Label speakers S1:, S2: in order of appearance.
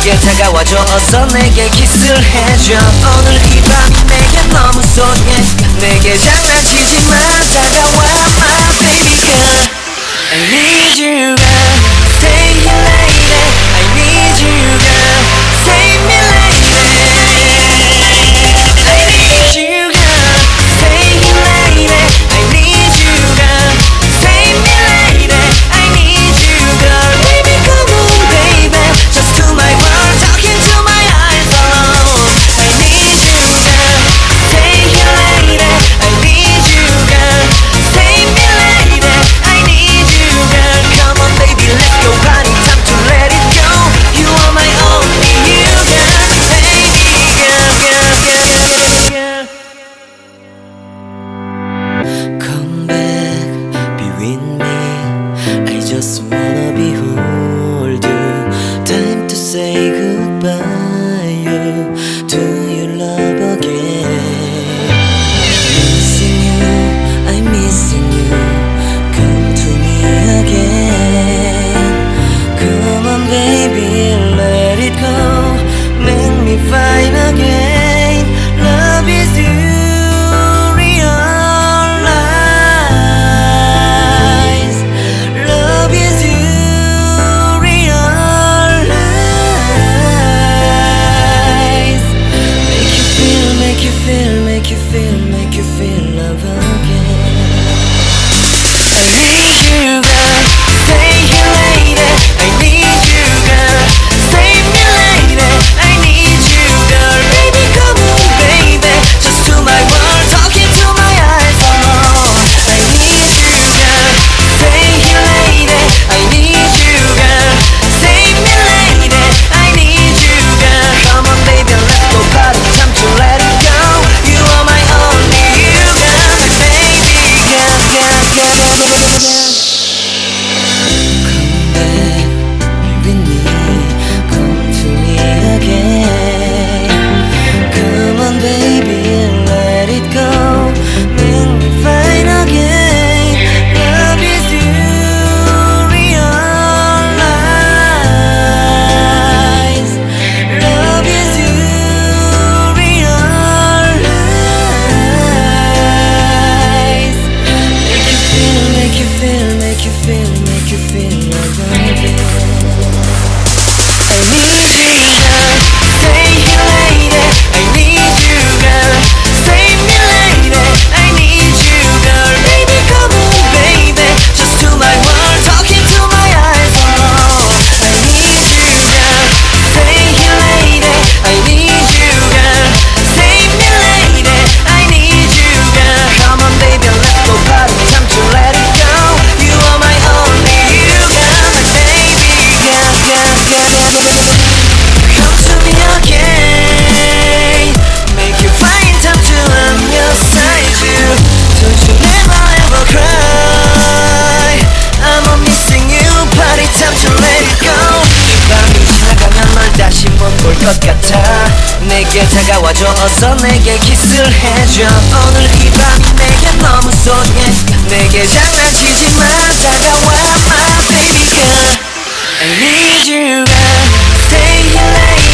S1: 내게 다가와줘 어서 내게 키스를 해줘 오늘 이 밤이 내게 너무 소중해 내게 장난치지 마 다가와 my baby girl I need you girl stay here lady I need you girl save me lady I need you girl stay here lady I need you girl save me lady I need you girl baby come on baby just to my world talking to my eyes alone I need you girl stay here lady I need you girl save me lady I need you girl come on baby let's go party time to let it go you are my only you girl baby girl come back be with me I just wanna behold you time to say goodbye you to your love again missing you I'm missing you come to me again come on baby let it go make me fine again love is you realize love is you realize make you feel make you feel make you feel love again I need you girl stay here lady I need you girl save me lady I need you girl baby come on baby just to my world talking to my eyes alone I need you girl stay here lady I need you girl save me lady I need you girl come on baby let's go party time to let it go you are my only you girl baby girl come back with me come to me again come on baby let it go make me fine again love is you realize love is you realize make you feel make you feel make you feel love again I need you girl stay here lady I need you girl save me lady I need you girl baby come on baby just to my world talking to my eyes alone I need you girl stay here lady I need you girl save me lady I need you girl come on baby let's go party time to let it go you are my only you girl my baby girl come to me again make you find time to I'm your side you don't you never ever cry I'm a missing you party time to let it go 이 밤이 지나가면 널 다시 못 볼 것 같아 내게 다가와줘 어서 내게 키스를 해줘 오늘 이 밤이 내게 너무 소중해 내게 장난치지 마 다가와 my baby girl I need you girl stay here lady